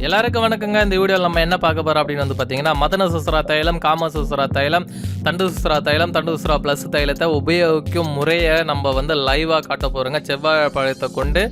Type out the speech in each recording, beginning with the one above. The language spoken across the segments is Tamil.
எல்லாருக்கும் வணக்கங்க. இந்த வீடியோவில் நம்ம என்ன பார்க்க போகிறோம் அப்படின்னு வந்து பார்த்தீங்கன்னா, மதன சுஸ்திரா தைலம், காம சுஸ்திரா தைலம், தண்டு சுஸ்திரா தைலம், தண்டு சுஸ்திரா ப்ளஸ் தைலத்தை உபயோகிக்கும் முறையை நம்ம வந்து லைவாக காட்ட போகிறோங்க. செவ்வாழை பழத்தை கொண்டு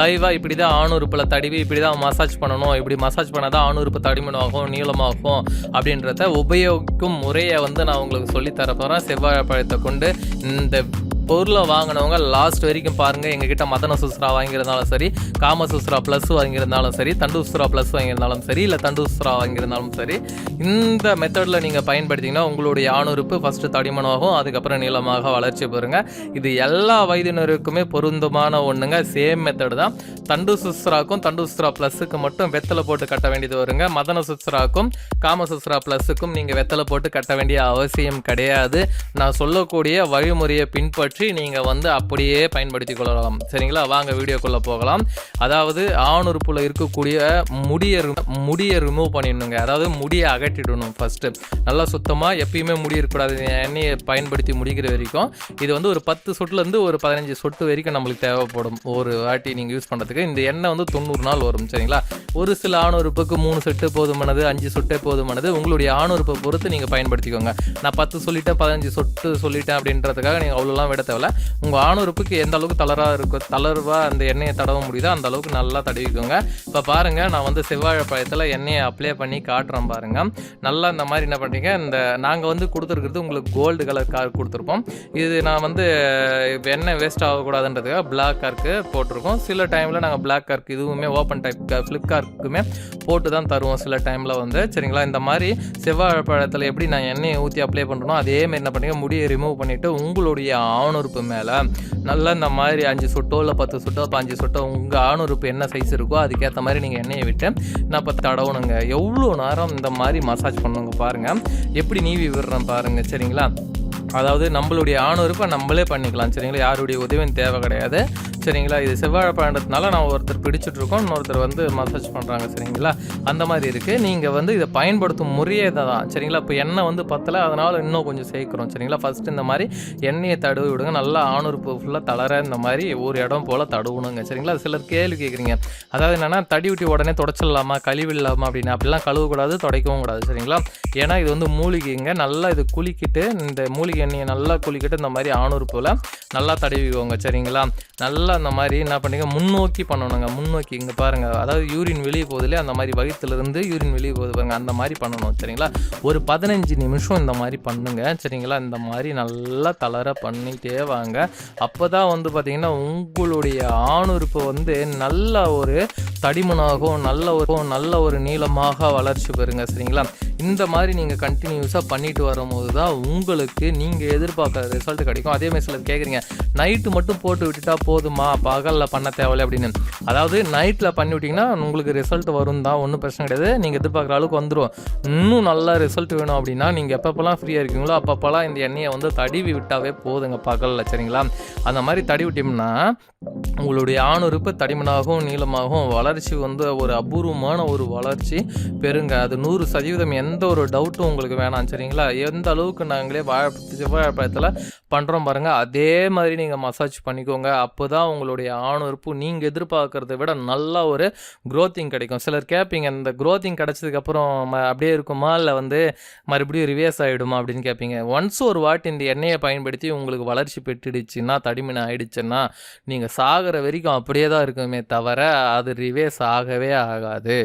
லைவாக இப்படி தான் ஆணுறுப்பில் தடவி இப்படி தான் மசாஜ் பண்ணணும், இப்படி மசாஜ் பண்ணால் தான் ஆணுறுப்பு தடிமனாகும் நீளமாகும் அப்படின்றத உபயோகிக்கும் முறையை வந்து நான் உங்களுக்கு சொல்லித்தர போகிறேன். செவ்வாழை பழத்தை கொண்டு இந்த பொருளை வாங்கினவங்க லாஸ்ட் வரைக்கும் பாருங்கள். எங்ககிட்ட மதன சுஸ்திரா வாங்கியிருந்தாலும் சரி, காம சுஸ்திரா ப்ளஸ் வாங்கியிருந்தாலும் சரி, தண்டு சுஸ்திரா ப்ளஸ் வாங்கியிருந்தாலும் சரி, இல்லை தண்டு சுஸ்திரா வாங்கியிருந்தாலும் சரி, இந்த மெத்தடில் நீங்கள் பயன்படுத்திங்கன்னா உங்களுடைய ஆணுறுப்பு ஃபஸ்ட்டு தடிமனாகும், அதுக்கப்புறம் நீளமாக வளர்ச்சி பெறுங்க. இது எல்லா வயதினருக்குமே பொருந்தமான ஒன்றுங்க. சேம் மெத்தடு தான். தண்டு சுஸ்திராக்கும் தண்டு சுஸ்திரா ப்ளஸுக்கு மட்டும் வெத்தலை போட்டு கட்ட வேண்டியது வருங்க. மதன சுஸ்திராக்கும் காம சுஸ்திரா ப்ளஸுக்கும் நீங்கள் வெத்தலை போட்டு கட்ட வேண்டிய அவசியம் கிடையாது. நான் சொல்லக்கூடிய வழிமுறையை பின்பற்றி நீங்கள் வந்து அப்படியே பயன்படுத்தி கொள்ளலாம். சரிங்களா? வாங்க வீடியோக்குள்ளே போகலாம். அதாவது ஆணுறுப்புல இருக்கக்கூடிய முடியை ரிமூவ் பண்ணிடணுங்க. அதாவது முடியை அகற்றிடணும் ஃபஸ்ட்டு. நல்லா சுத்தமாக எப்பயுமே முடி இருக்கக்கூடாது. எண்ணெயை பயன்படுத்தி முடிக்கிற வரைக்கும் இது வந்து ஒரு 10 சொட்டுலேருந்து ஒரு 15 சொட்டு வரைக்கும் நம்மளுக்கு தேவைப்படும் ஒரு வாட்டி நீங்கள் யூஸ் பண்ணுறதுக்கு. இந்த எண்ணெய் வந்து 90 நாள் வரும். சரிங்களா? ஒரு சில ஆணுறுப்புக்கு 3 செட்டு போதுமானது, 5 சொட்டே போதுமானது. உங்களுடைய ஆணுறுப்பை பொறுத்து நீங்கள் பயன்படுத்திக்கோங்க. நான் 10 சொல்லிட்டேன், 15 சொட்டு சொல்லிட்டேன் அப்படின்றதுக்காக நீங்கள் அவ்வளோலாம் விட தேவையில்ல. உங்கள் ஆணுறுப்புக்கு எந்த அளவுக்கு தளர்வாக அந்த எண்ணெயை தடவ முடியுதோ அந்த அளவுக்கு நல்லா தடவிக்கோங்க. இப்போ பாருங்கள், நான் வந்து செவ்வாழை பழத்தில் எண்ணெயை அப்ளை பண்ணி காட்டுறேன் பாருங்கள். நல்லா இந்த மாதிரி என்ன பண்ணுறீங்க, இந்த நாங்கள் வந்து கொடுத்துருக்கிறது உங்களுக்கு கோல்டு கலர் கார்க் கொடுத்துருப்போம். இது நான் வந்து எண்ணெய் வேஸ்ட் ஆகக்கூடாதுன்றதுக்காக பிளாக் கார்க்கு போட்டிருக்கோம். சில டைமில் நாங்கள் பிளாக் கார்க் இதுவுமே ஓப்பன் டைப் ஃப்ளிப்கார்க்குமே போட்டு தான் தருவோம் சில டைமில் வந்து. சரிங்களா? இந்த மாதிரி செவ்வாழை பழத்தில் எப்படி நான் எண்ணெயை ஊற்றி அப்ளை பண்ணுறனோ அதேமாரி என்ன பண்ணுறீங்க, முடியை ரிமூவ் பண்ணிவிட்டு உங்களுடைய ஆணுறுப்பு மேலே நல்லா இந்த மாதிரி 5 சொட்டோ இல்லை 10 சொட்டோ 5 சொட்டோ உங்கள் ஆணுறுப்பு என்ன சைஸ் இருக்கோ அதுக்கேற்ற மாதிரி நீங்கள் எண்ணெயை விட்டு நான் 10 தடவணுங்க. எவ்வளோ நேரம் இந்த மாதிரி மசாஜ் பண்ணுங்க பாருங்கள். எப்படி நீவி விடுறேன் பாருங்கள். சரிங்களா? அதாவது நம்மளுடைய ஆணுறுப்பை நம்மளே பண்ணிக்கலாம். சரிங்களா? யாருடைய உதவியும் தேவை கிடையாது. சரிங்களா? இது செவ்வாழை பழன்றதுனால நான் ஒருத்தர் பிடிச்சிட்ருக்கோம், இன்னொருத்தர் வந்து மசாஜ் பண்ணுறாங்க. சரிங்களா? அந்த மாதிரி இருக்குது. நீங்கள் வந்து இதை பயன்படுத்தும் முறையே தான். சரிங்களா? இப்போ எண்ணெய் வந்து பத்தலை, அதனால் இன்னும் கொஞ்சம் சேர்க்குறோம். சரிங்களா? ஃபஸ்ட்டு இந்த மாதிரி எண்ணெயை தடவி விடுங்க. நல்லா ஆணுறுப்பு ஃபுல்லாக தளர இந்த மாதிரி ஒரு இடம் போல் தடவுணுங்க. சரிங்களா? சிலர் கேள்வி கேட்குறீங்க, அதாவது என்னென்னா தடி விட்டு உடனே தொடச்சிடலாமா, கழுவிடலாமா அப்படின்னு. அப்படிலாம் கழுவக்கூடாது, துடைக்கவும் கூடாது. சரிங்களா? ஏன்னா இது வந்து மூலிகைங்க. நல்லா இது குளிக்கிட்டு இந்த மூலிகை எண்ணெயை நல்லா குளிக்கிட்டு இந்த மாதிரி ஆணுறுப்பில் நல்லா தடவிக்கோங்க. சரிங்களா? நல்லா அந்த மாதிரி என்ன பண்ணுங்க, முன்னோக்கி பண்ணணுங்க. முன்னோக்கி இங்கே பாருங்கள், அதாவது யூரின் வெளியே போகுதுலே அந்த மாதிரி வயிற்றுலேருந்து யூரின் வெளியே போகுது பாருங்கள், அந்த மாதிரி பண்ணணும். சரிங்களா? ஒரு 15 நிமிஷம் இந்த மாதிரி பண்ணுங்க. சரிங்களா? இந்த மாதிரி நல்லா தளர பண்ணிகிட்டே வாங்க. அப்போ தான் வந்து பார்த்திங்கன்னா உங்களுடைய ஆணுறுப்பு வந்து நல்ல ஒரு தடிமனாகவும் நல்ல ஒரு நீளமாக வளர்ச்சி பெறுங்க. சரிங்களா? இந்த மாதிரி நீங்கள் கண்டினியூஸாக பண்ணிட்டு வரும்போது தான் உங்களுக்கு நீங்கள் எதிர்பார்க்குற ரிசல்ட் கிடைக்கும். அதேமாதிரி சிலர் கேட்குறீங்க, நைட்டு மட்டும் போட்டு விட்டுட்டா போதுமா, பகலில் பண்ண தேவையில்லை அப்படின்னு. அதாவது நைட்டில் பண்ணி விட்டிங்கன்னா உங்களுக்கு ரிசல்ட் வரும் தான், ஒன்றும் பிரச்சனை கிடையாது. நீங்கள் எதிர்பார்க்குற அளவுக்கு வந்துடும். இன்னும் நல்ல ரிசல்ட் வேணும் அப்படின்னா நீங்கள் எப்பப்போலாம் ஃப்ரீயாக இருக்கீங்களோ அப்பப்போலாம் இந்த எண்ணெயை வந்து தடவி விட்டாவே போதுங்க பகலில். சரிங்களா? அந்த மாதிரி தடவி விட்டோம்னா உங்களுடைய ஆணுறுப்பு தடிமனாகவும் நீளமாகவும் வளர்ச்சி வந்து ஒரு அபூர்வமான ஒரு வளர்ச்சி பெறுங்க. அது 100% எந்த ஒரு டவுட்டும் உங்களுக்கு வேணாம். சரிங்களா? எந்த அளவுக்கு நாங்களே செவ்வாழைப்பழத்தில் பண்ணுறோம் பாருங்கள், அதே மாதிரி நீங்கள் மசாஜ் பண்ணிக்கோங்க. அப்போ தான் உங்களுடைய ஆணுறுப்பு நீங்கள் எதிர்பார்க்கறத விட நல்ல ஒரு க்ரோத்திங் கிடைக்கும். சிலர் கேட்பீங்க, இந்த க்ரோத்திங் கிடச்சதுக்கப்புறம் அப்படியே இருக்குமா, இல்லை வந்து மறுபடியும் ரிவேர்ஸ் ஆகிடுமா அப்படின்னு கேட்பீங்க. ஒன்ஸ் ஒரு வாட்டி இந்த எண்ணெயை பயன்படுத்தி உங்களுக்கு வளர்ச்சி பெற்றுடுச்சுன்னா, தடிமன் ஆகிடுச்சுன்னா நீங்கள் சாகிற வரைக்கும் அப்படியே தான் இருக்குமே தவிர அது ரிவேர்ஸ் ஆகவே ஆகாது.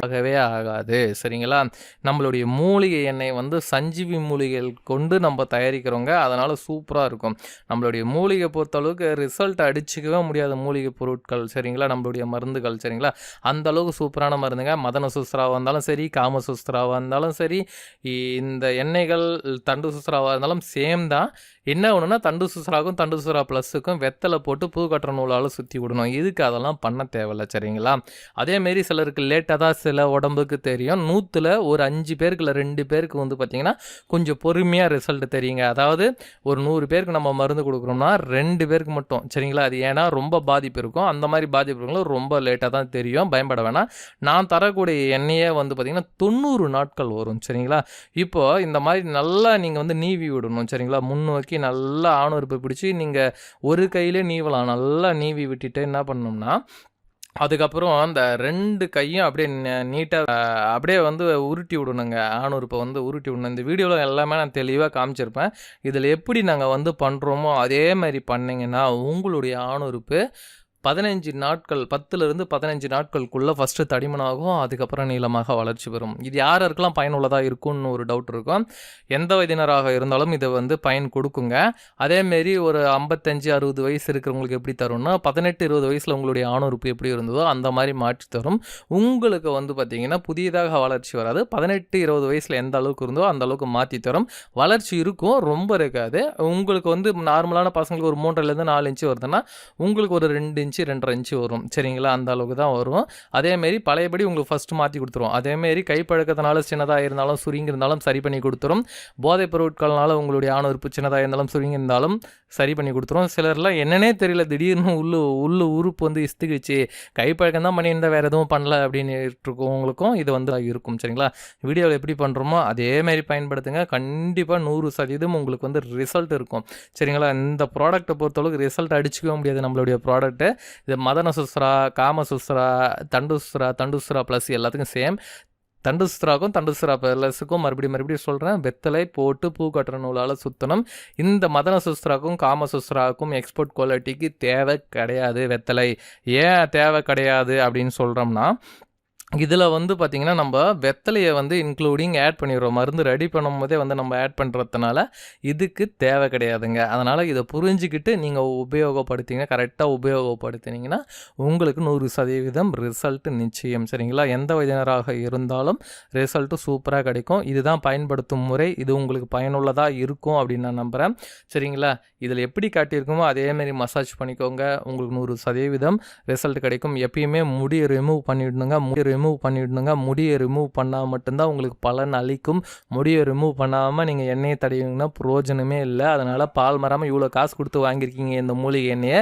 சரிங்களா? நம்மளுடைய மூலிகை எண்ணெய் வந்து சஞ்சீவி மூலிகைகள் கொண்டு நம்ம தயாரிக்கிறோங்க. அதனால் சூப்பராக இருக்கும். நம்மளுடைய மூலிகை பொறுத்தளவுக்கு ரிசல்ட் அடிச்சுக்கவே முடியாத மூலிகை பொருட்கள். சரிங்களா? நம்மளுடைய மருந்துகள். சரிங்களா? அந்த அளவுக்கு சூப்பரான மருந்துங்க. மதன சுஸ்திராவாக இருந்தாலும் சரி, காம சுஸ்திராவாக இருந்தாலும் சரி, இந்த எண்ணெய்கள் தண்டு சுஸ்திராவாக இருந்தாலும் சேம் தான். என்ன ஒன்றுனா தண்டு சுஸ்திராவுக்கும் தண்டு சுஸ்திரா ப்ளஸுக்கும் வெத்தலை போட்டு புது கட்டுற நூலால் சுற்றி விடணும். இதுக்கு அதெல்லாம் பண்ண தேவையில்லை. சரிங்களா? அதேமாரி சிலருக்கு லேட்டாக தான் சில உடம்புக்கு தெரியும். 100ல் ஒரு 5 பேருக்கு இல்லை 2 பேருக்கு வந்து பார்த்திங்கன்னா கொஞ்சம் பொறுமையாக ரிசல்ட் தெரியுங்க. அதாவது ஒரு 100 பேருக்கு நம்ம மருந்து கொடுக்குறோம்னா 2 பேருக்கு மட்டும். சரிங்களா? அது ஏன்னா ரொம்ப பாதிப்பு இருக்கும். அந்த மாதிரி பாதிப்பு இருக்கவங்களும் ரொம்ப லேட்டாக தான் தெரியும். பயப்பட வேணாம். நான் தரக்கூடிய எண்ணெயே வந்து பார்த்திங்கன்னா 90 நாட்கள் வரும். சரிங்களா? இப்போது இந்த மாதிரி நல்லா நீங்கள் வந்து நீவி விடணும். சரிங்களா? முன்னோக்கி நல்லா ஆணுறுப்பை பிடிச்சி நீங்கள் ஒரு கையிலே நீவலாம். நல்லா நீவி விட்டுட்டு என்ன பண்ணணும்னா அதுக்கப்புறம் அந்த 2 கையும் அப்படியே நீட்டா அப்படியே வந்து உருட்டி விடணுங்க. ஆணுறுப்ப வந்து உருட்டி விடணும். இந்த வீடியோல எல்லாமே நான் தெளிவா காமிச்சிருப்பேன். இதில எப்படி நாங்க வந்து பண்றோமோ, அதே மாரி பண்ணீங்கன்னா, உங்களுடைய ஆணுறுப்பு 15 நாட்கள் 10லிருந்து 15 நாட்களுக்குள்ள ஃபர்ஸ்ட்டு தடிமனாகும். அதுக்கப்புறம் நீளமாக வளர்ச்சி பெறும். இது யார் யாருக்கெல்லாம் பயனுள்ளதா இருக்கும்னு ஒரு டவுட் இருக்கும். எந்த வயதினராக இருந்தாலும் இத வந்து பயன் குடுக்குங்க. அதேமாரி ஒரு 55, 60 வயசு இருக்கிறவங்களுக்கு எப்படி தரும்னா, 18, 20 வயசுல உங்களுடைய ஆணுறுப்பு எப்படி இருந்ததோ, அந்த மாரி மாற்றி தரும். உங்களுக்கு வந்து பார்த்தீங்கன்னா, புதியதாக வளர்ச்சி வராது. 18, 20 வயசுல எந்த அளவுக்கு இருந்தோ, அந்த அளவுக்கு மாத்தி தரும். வளர்ச்சி இருக்கும், ரொம்ப இருக்காது. உங்களுக்கு வந்து நார்மலான பசங்களுக்கு ஒரு 3லேருந்து 4 இன்ச் வருதுன்னா, உங்களுக்கு ஒரு 2 இன்ச் 2.5 இன்ச் வரும். சரிங்களா? அந்த அளவுக்கு தான் வரும். அதேமாரி பழையபடி உங்களுக்கு ஃபர்ஸ்ட்டு மாத்தி குடுத்துரும். அதேமாரி கைப்பழக்கத்தினால சின்னதா இருந்தாலும், சுருங்கி இருந்தாலும் சரி பண்ணி குடுத்துரும். போதைப் பொருட்கள்னால உங்களுடைய ஆணுறுப்பு சின்னதா இருந்தாலும், சுருங்கி இருந்தாலும் சரி பண்ணி குடுத்துரும். சிலர்லாம் என்னன்னே தெரியல, திடீர்னு உள்ள உறுப்பு வந்து இஸ்துக்குச்சு. கைப்பழக்கம் தான் பண்ணியிருந்தா வேற எதுவும் பண்ணல அப்படின்னு இருக்கவங்களுக்கும் இது வந்து இருக்கும். சரிங்களா? வீடியோவில் எப்படி பண்ணுறோமோ அதேமாரி பயன்படுத்துங்க. கண்டிப்பாக 100% உங்களுக்கு வந்து ரிசல்ட் இருக்கும். சரிங்களா? இந்த ப்ராடக்ட்டை பொறுத்தளவுக்கு ரிசல்ட் அடிச்சுக்கவே முடியாது நம்மளுடைய ப்ராடக்ட்டு. இது மதன சுஸ்ரா, காம சுஸ்ரா, தண்டு சுஸ்ரா ப்ளஸ் எல்லாத்துக்கும் சேம். தண்டு சுஸ்ராக்கும் தண்டு சுஸ்ரா ப்ளஸுக்கும் மறுபடியும் சொல்கிறேன். வெத்தலை போட்டு பூ கட்டுற நூலால் சுற்றணும். இந்த மதன சுஸ்ராக்கும் காம சுஸ்ராக்கும் எக்ஸ்போர்ட் குவாலிட்டிக்கு தேவை கிடையாது வெத்தலை. ஏன் தேவை கிடையாது அப்படின்னு சொல்கிறோம்னா, இதில் வந்து பார்த்திங்கன்னா, நம்ம வெத்தலையை வந்து இன்க்ளூடிங் ஆட் பண்ணிடுறோம். மருந்து ரெடி பண்ணும்போதே வந்து நம்ம ஆட் பண்ணுறதுனால இதுக்கு தேவை கிடையாதுங்க. அதனால் இதை புரிஞ்சுக்கிட்டு நீங்கள் உபயோகப்படுத்திங்க, கரெக்டாக உபயோகப்படுத்தினீங்கன்னா உங்களுக்கு 100% ரிசல்ட் நிச்சயம். சரிங்களா? எந்த வயதினராக இருந்தாலும் ரிசல்ட்டு சூப்பராக கிடைக்கும். இதுதான் பயன்படுத்தும் முறை. இது உங்களுக்கு பயனுள்ளதாக இருக்கும் அப்படின்னு நான் நம்புகிறேன். சரிங்களா? இதில் எப்படி காட்டியிருக்குமோ அதேமாரி மசாஜ் பண்ணிக்கோங்க. உங்களுக்கு 100% ரிசல்ட் கிடைக்கும். எப்பயுமே முடியை ரிமூவ் பண்ணிடணுங்க. முடியை ரிமூவ் பண்ணால் மட்டும்தான் உங்களுக்கு பலன் அளிக்கும். முடியை ரிமூவ் பண்ணாமல் நீங்கள் எண்ணெயை தடவிங்கன்னா பிரயோஜனமே இல்லை. அதனால் பால் மராமல் இவ்வளோ காசு கொடுத்து வாங்கியிருக்கீங்க இந்த மூலிகை எண்ணெயை.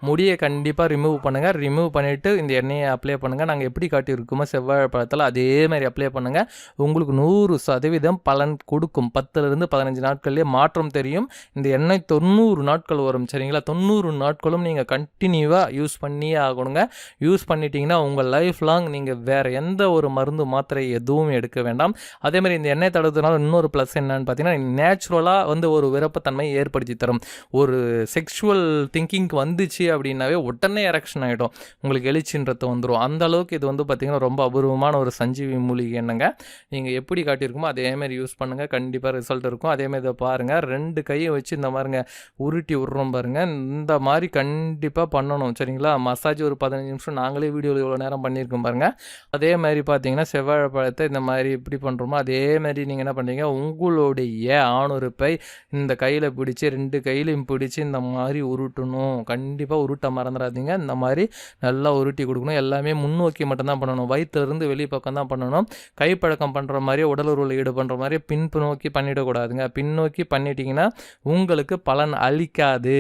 முடியை கண்டிப்பாக ரிமூவ் பண்ணுங்கள். ரிமூவ் பண்ணிவிட்டு இந்த எண்ணெயை அப்ளை பண்ணுங்கள். நாங்கள் எப்படி காட்டியிருக்கோமோ செவ்வாழை பழத்தில் அதே மாதிரி அப்ளை பண்ணுங்கள். உங்களுக்கு 100% பலன் கொடுக்கும். 10லிருந்து 15 நாட்கள்லேயே மாற்றம் தெரியும். இந்த எண்ணெய் 90 நாட்கள் வரும். சரிங்களா? 90 நாட்களும் நீங்கள் கண்டினியூவாக யூஸ் பண்ணியே ஆகணுங்க. யூஸ் பண்ணிட்டீங்கன்னா உங்கள் லைஃப் லாங் நீங்கள் வேறு எந்த ஒரு மருந்து மாத்திரை எதுவும் எடுக்க வேண்டாம். அதேமாதிரி இந்த எண்ணெய் தடவுறதுனால இன்னொரு ப்ளஸ் என்னன்னு பார்த்தீங்கன்னா, நேச்சுரலாக வந்து ஒரு விருப்பத்தன்மை ஏற்படுத்தி தரும். ஒரு செக்ஷுவல் திங்கிங்க்கு வந்துச்சு அப்படின்னாவே உடனே எரெக்ஷன் ஆகிடும். உங்களுக்கு எழுச்சின்றது வந்துடும். அந்த அளவுக்கு இது வந்து பார்த்திங்கன்னா ரொம்ப அபூர்வமான ஒரு சஞ்சீவி மூலிகை எண்ணெய்ங்க. நீங்கள் எப்படி காட்டியிருக்குமோ அதேமாதிரி யூஸ் பண்ணுங்கள். கண்டிப்பாக ரிசல்ட் இருக்கும். அதேமாதிரி இதை பாருங்கள், 2 கையை வச்சு இந்த மாதிரிங்க உருட்டி விட்றோம் பாருங்கள். இந்த மாதிரி கண்டிப்பாக பண்ணணும். சரிங்களா? மசாஜ் ஒரு 15 நிமிஷம் நாங்களே வீடியோவில் இவ்வளோ நேரம் பண்ணியிருக்கோம் பாருங்கள். அதே மாதிரி பார்த்தீங்கன்னா செவ்வாழை பழத்தை இந்த மாதிரி எப்படி பண்ணுறோமோ அதே மாதிரி நீங்கள் என்ன பண்ணுறீங்க, உங்களுடைய ஆணுறுப்பை இந்த கையில் பிடிச்சி 2 கையிலையும் பிடிச்சி இந்த மாதிரி உருட்டணும். கண்டிப்பாக உருட்ட மறந்துடாதீங்க. இந்த மாதிரி நல்லா உருட்டி கொடுக்கணும். எல்லாமே முன்னோக்கி மட்டும்தான் பண்ணணும். வயிற்றுலேருந்து வெளி பக்கம் தான் பண்ணணும். கைப்பழக்கம் பண்ணுற மாதிரி உடல் உறவில் ஈடு பண்ணுற மாதிரி பின்னோக்கி பண்ணிடக்கூடாதுங்க. பின்னோக்கி பண்ணிட்டீங்கன்னா உங்களுக்கு பலன் அளிக்காது.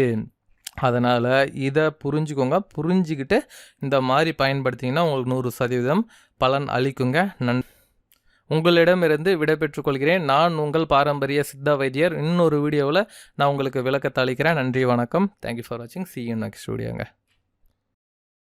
அதனால் இதை புரிஞ்சுக்கோங்க. புரிஞ்சுக்கிட்டு இந்த மாதிரி பயன்படுத்திங்கன்னா உங்களுக்கு 100% பலன் அளிக்குங்க. உங்களிடமிருந்து விடைபெற்றுக் கொள்கிறேன். நான் உங்கள் பாரம்பரிய சித்த வைத்தியர். இன்னொரு வீடியோவில் நான் உங்களுக்கு விளக்கத்தை அளிக்கிறேன். நன்றி, வணக்கம். தேங்க்யூ ஃபார் வாட்சிங். see you next வீடியோங்க.